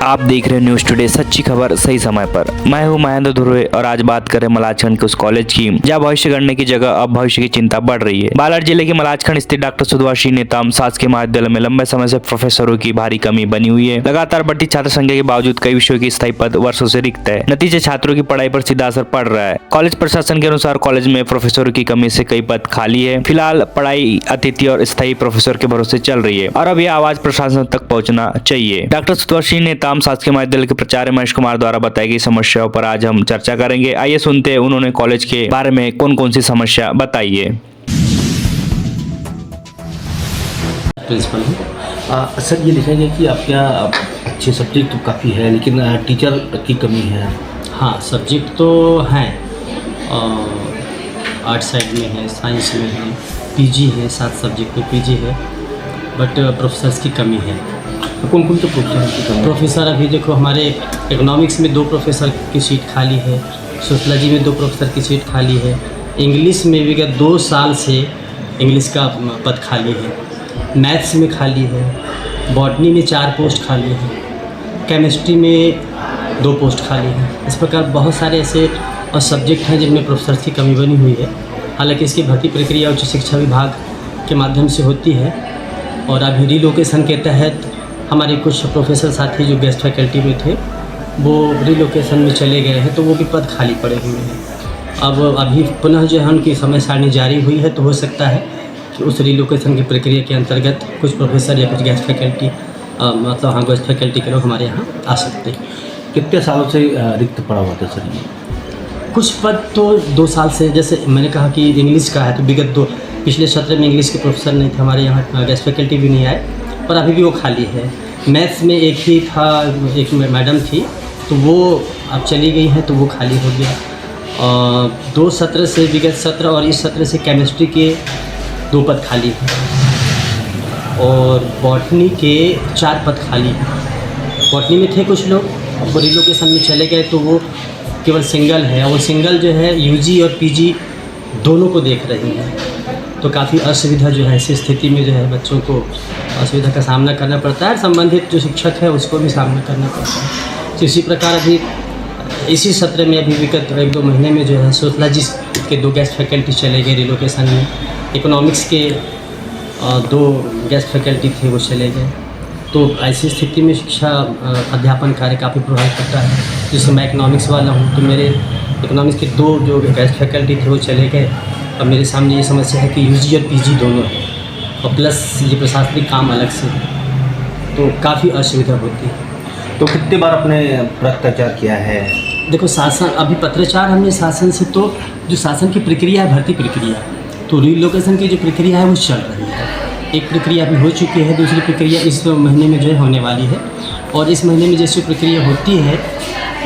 आप देख रहे हैं न्यूज टुडे, सच्ची खबर सही समय पर। मैं हूं महेंद्र धुर्वे और आज बात करें मलाजखंड के उस कॉलेज की जहां भविष्य गढ़ने की जगह अब भविष्य की चिंता बढ़ रही है। बालाघाट जिले के मलाजखंड स्थित डॉक्टर सुधवाशी नेताम शासकीय महाविद्यालय में लंबे समय से प्रोफेसरों की भारी कमी बनी हुई है। लगातार बढ़ती छात्र संख्या के बावजूद कई विषयों की स्थायी पद वर्षों से रिक्त है। नतीजे छात्रों की पढ़ाई पर सीधा असर पड़ रहा है। कॉलेज प्रशासन के अनुसार कॉलेज में प्रोफेसरों की कमी से कई पद खाली है। फिलहाल पढ़ाई अतिथि और स्थायी प्रोफेसर के भरोसे चल रही है और अब यह आवाज प्रशासन तक पहुंचना चाहिए। डॉक्टर सुधवाशी नेताम शासकीय महाविद्यालय के प्राचार्य महेश कुमार द्वारा बताई गई समस्याओं पर आज हम चर्चा करेंगे। आइए सुनते हैं उन्होंने कॉलेज के बारे में कौन कौन सी समस्या बताई है। प्रिंसिपल हूँ। सर, ये देखा गया कि आपके यहाँ अच्छे सब्जेक्ट तो काफ़ी है, लेकिन टीचर की कमी है। हाँ, सब्जेक्ट तो हैं, आर्ट साइड में है, साइंस में है, पीजी है, 7 सब्जेक्ट में पीजी है, बट प्रोफेसर्स की कमी है। तो कौन कौन से प्रोफेसर की कमी है? प्रोफेसर अभी देखो, हमारे इकोनॉमिक्स में 2 प्रोफेसर की सीट खाली है, सोशलॉजी में 2 प्रोफेसर की सीट खाली है, इंग्लिश में विगत 2 साल से इंग्लिश का पद खाली है, मैथ्स में खाली है, बॉटनी में 4 पोस्ट खाली है, केमिस्ट्री में 2 पोस्ट खाली है। इस प्रकार बहुत सारे ऐसे और सब्जेक्ट हैं जिनमें प्रोफेसर्स की कमी बनी हुई है। हालांकि इसकी भर्ती प्रक्रिया उच्च शिक्षा विभाग के माध्यम से होती है और अभी रिलोकेशन के तहत हमारे कुछ प्रोफेसर साथी जो गेस्ट फैकल्टी में थे वो रिलोकेशन में चले गए हैं, तो वो भी पद खाली पड़े हुए हैं। अब अभी पुनः जो है उनकी समय सारणी जारी हुई है, तो हो सकता है कि उस रिलोकेशन की प्रक्रिया के अंतर्गत कुछ प्रोफेसर या कुछ गेस्ट फैकल्टी मतलब गेस्ट फैकल्टी के लोग हमारे यहाँ आ सकते हैं। कितने सालों से रिक्त पड़ा हुआ था सर? ये कुछ पद तो 2 साल से, जैसे मैंने कहा कि इंग्लिश का है, तो विगत पिछले सत्र में इंग्लिश के प्रोफेसर नहीं थे हमारे यहाँ, गेस्ट फैकल्टी भी नहीं आए और अभी भी वो खाली है। मैथ्स में एक ही था, एक मैडम थी, तो वो अब चली गई हैं, तो वो खाली हो गया। 2 सत्र से, विगत सत्र और इस सत्र से केमिस्ट्री के 2 पद खाली हैं और बॉटनी के 4 पद खाली हैं। बॉटनी में थे कुछ लोग, अब रिलोकेशन में चले गए, तो वो केवल सिंगल है और सिंगल जो है यूजी और पीजी दोनों को देख रही है। तो काफ़ी असुविधा जो है, ऐसी स्थिति में जो है बच्चों को असुविधा का सामना करना पड़ता है। संबंधित जो शिक्षक है उसको भी सामना करना पड़ता है। तो इसी प्रकार अभी इसी सत्र में अभी विगत 1-2 महीने में जो है सोशलॉजी के 2 गेस्ट फैकल्टी चले गए रिलोकेशन में, इकोनॉमिक्स के 2 गेस्ट फैकल्टी थे वो चले गए। तो ऐसी स्थिति में शिक्षा अध्यापन कार्य काफ़ी प्रभावित करता है। जैसे मैं इकोनॉमिक्स वाला हूँ, तो मेरे इकोनॉमिक्स के 2 जो गेस्ट फैकल्टी थे वो चले गए। अब मेरे सामने ये समस्या है कि यूजी और पीजी दोनों है और प्लस ये प्रशासनिक काम अलग से है, तो काफ़ी असुविधा होती है। तो कितने बार आपने भ्रष्टाचार किया है? देखो, शासन अभी पत्राचार हमने शासन से, तो जो शासन की प्रक्रिया है, भर्ती प्रक्रिया, तो रिलोकेशन की जो प्रक्रिया है वो चल रही है। एक प्रक्रिया अभी हो चुकी है, दूसरी प्रक्रिया इस महीने में जो है होने वाली है। और इस महीने में जैसी प्रक्रिया होती है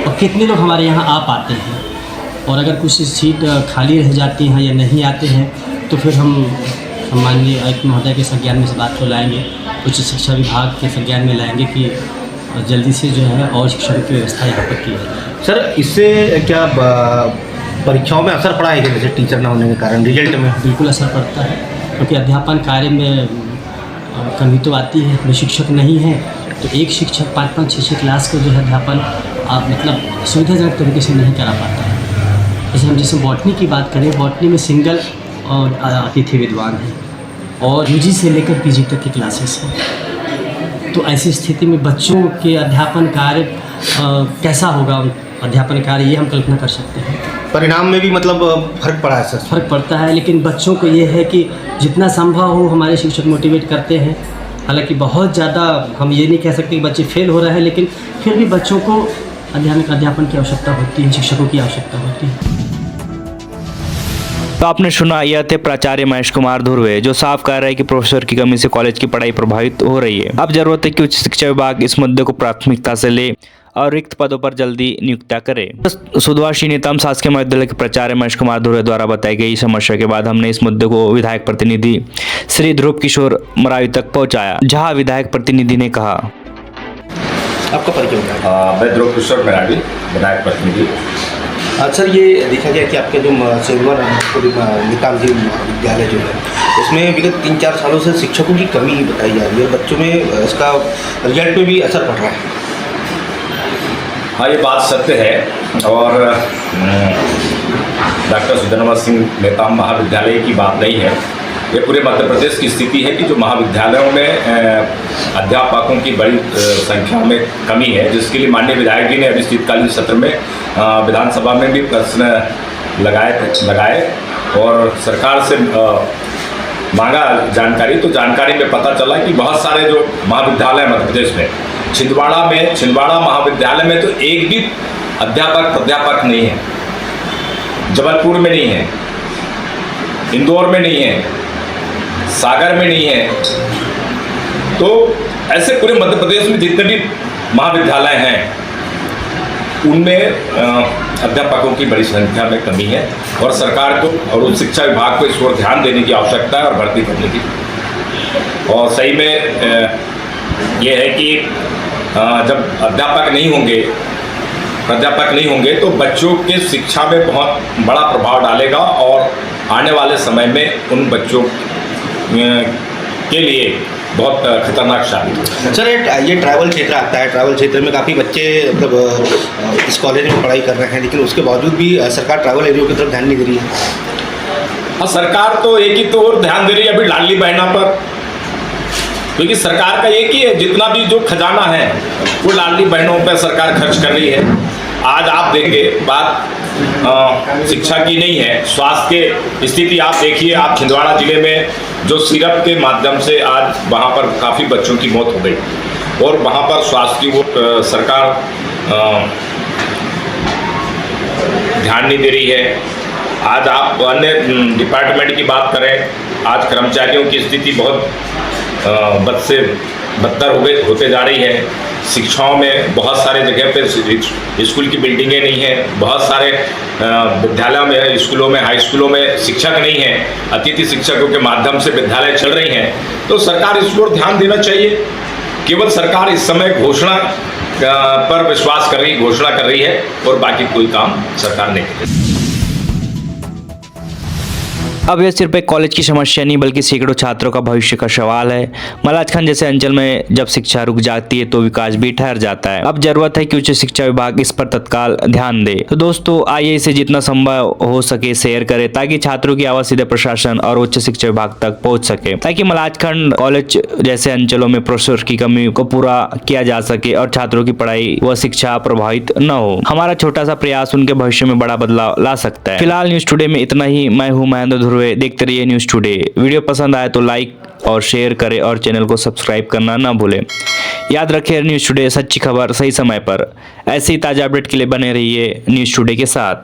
और कितने लोग हमारे यहाँ आ पाते हैं, और अगर कुछ सीट खाली रह जाती हैं या नहीं आते हैं, तो फिर हम माननीय आयुक्त महोदय के संज्ञान में इस बात को लाएंगे, उच्च शिक्षा विभाग के संज्ञान में लाएंगे कि जल्दी से जो है और शिक्षण की व्यवस्था यहाँ पर की जाए। सर, इससे क्या परीक्षाओं में असर पड़ा है कि जैसे टीचर ना होने के कारण रिजल्ट में? बिल्कुल असर पड़ता है, क्योंकि अध्यापन कार्य में कमी तो आती है। में शिक्षक नहीं है तो एक शिक्षक 5-5, 6-6 क्लास को जो है अध्यापन मतलब सुविधाजनक तरीके से नहीं करा पाता है। जैसे बॉटनी की बात करें, बॉटनी में सिंगल और अतिथि विद्वान हैं और यूजी से लेकर पीजी तक की क्लासेस हैं। तो ऐसी स्थिति में बच्चों के अध्यापन कार्य कैसा होगा, अध्यापन कार्य, ये हम कल्पना कर सकते हैं। परिणाम में भी मतलब फर्क पड़ा है सर? फर्क पड़ता है, लेकिन बच्चों को ये है कि जितना संभव हो हमारे शिक्षक मोटिवेट करते हैं। हालांकि बहुत ज़्यादा हम ये नहीं कह सकते कि बच्चे फेल हो रहे हैं, लेकिन फिर भी बच्चों को अध्यापन की आवश्यकता होती है, शिक्षकों की आवश्यकता होती है। तो आपने सुना, यह थे प्राचार्य महेश कुमार धुर्वे, जो साफ कह रहे हैं कि प्रोफेसर की कमी से कॉलेज की पढ़ाई प्रभावित हो रही है। अब जरूरत है कि उच्च शिक्षा विभाग इस मुद्दे को प्राथमिकता से ले और रिक्त पदों पर जल्दी नियुक्तियां करे। सुधवाशी नेताम शासकीय महाविद्यालय के प्राचार्य महेश कुमार धुर्वे द्वारा बताई गई समस्या के बाद हमने इस मुद्दे को विधायक प्रतिनिधि श्री ध्रुव किशोर मरावी तक पहुंचाया, जहां विधायक प्रतिनिधि ने कहा। आपका परिचय होगा? मैं ध्रुव किशोर मरावी, विधायक प्रतिनिधि। सर, ये देखा गया कि आपके जो सेवा नेताम जी विद्यालय जो है, उसमें विगत 3-4 सालों से शिक्षकों की कमी बताई जा रही है, बच्चों में इसका रिजल्ट में भी असर पड़ रहा है। हाँ, ये बात सत्य है और डॉक्टर सुधनवर सिंह नेताम महाविद्यालय की बात नहीं है। ये पूरे मध्य प्रदेश की स्थिति है कि जो महाविद्यालयों में अध्यापकों की बड़ी संख्या में कमी है, जिसके लिए माननीय विधायक जी ने अभी शीतकालीन सत्र में विधानसभा में भी प्रश्न लगाए और सरकार से मांगा जानकारी। तो जानकारी में पता चला कि बहुत सारे जो महाविद्यालय मध्य प्रदेश में छिंदवाड़ा महाविद्यालय में तो एक भी प्राध्यापक नहीं है, जबलपुर में नहीं है, इंदौर में नहीं है, सागर में नहीं है। तो ऐसे पूरे मध्य प्रदेश में जितने भी महाविद्यालय हैं उनमें अध्यापकों की बड़ी संख्या में कमी है और सरकार को और उच्च शिक्षा विभाग को इस पर ध्यान देने की आवश्यकता है और भर्ती करने की। और सही में ये है कि जब प्राध्यापक नहीं होंगे तो बच्चों के शिक्षा में बहुत बड़ा प्रभाव डालेगा और आने वाले समय में उन बच्चों के लिए बहुत खतरनाक साबित होगा। सर, ये ट्रैवल क्षेत्र आता है, ट्रैवल क्षेत्र में काफ़ी बच्चे मतलब इस कॉलेज में पढ़ाई कर रहे हैं, लेकिन उसके बावजूद भी सरकार ट्रैवल एरिया की तरफ ध्यान नहीं दे रही है। हाँ, सरकार तो एक ही तो और ध्यान दे रही है अभी लाडली बहना पर, क्योंकि सरकार का एक ही है, जितना भी जो खजाना है वो लाडली बहनों पर सरकार खर्च कर रही है। आज आप देखेंगे बात शिक्षा की नहीं है, स्वास्थ्य की स्थिति आप देखिए। आप छिंदवाड़ा जिले में जो सिरप के माध्यम से आज वहाँ पर काफ़ी बच्चों की मौत हो गई और वहाँ पर स्वास्थ्य की वो सरकार ध्यान नहीं दे रही है। आज आप अन्य डिपार्टमेंट की बात करें, आज कर्मचारियों की स्थिति बहुत बद से बदतर होते जा रही है। शिक्षाओं में बहुत सारे जगह पे स्कूल की बिल्डिंगें नहीं हैं, बहुत सारे विद्यालयों में, स्कूलों में, हाई स्कूलों में शिक्षक नहीं हैं, अतिथि शिक्षकों के माध्यम से विद्यालय चल रही हैं। तो सरकार इस पर ध्यान देना चाहिए। केवल सरकार इस समय घोषणा पर विश्वास कर रही, घोषणा कर रही है और बाकी कोई काम सरकार नहीं कर रही। अब यह सिर्फ एक कॉलेज की समस्या नहीं बल्कि सैकड़ों छात्रों का भविष्य का सवाल है। मलाजखंड जैसे अंचल में जब शिक्षा रुक जाती है तो विकास भी ठहर जाता है। अब जरूरत है कि उच्च शिक्षा विभाग इस पर तत्काल ध्यान दे। तो दोस्तों, आइए इसे जितना संभव हो सके शेयर करें ताकि छात्रों की आवाज सीधे प्रशासन और उच्च शिक्षा विभाग तक पहुंच सके, ताकि मलाजखंड कॉलेज जैसे अंचलों में प्रोफेसर की कमी को पूरा किया जा सके और छात्रों की पढ़ाई व शिक्षा प्रभावित न हो। हमारा छोटा सा प्रयास उनके भविष्य में बड़ा बदलाव ला सकता है। फिलहाल न्यूज टुडे में इतना ही। मैं हूँ महेंद्र ध्रुवे। देखते रहिए न्यूज टुडे। वीडियो पसंद आए तो लाइक और शेयर करें और चैनल को सब्सक्राइब करना ना भूलें। याद रखें, न्यूज टुडे सच्ची खबर सही समय पर। ऐसी ताजा अपडेट के लिए बने रहिए न्यूज टुडे के साथ।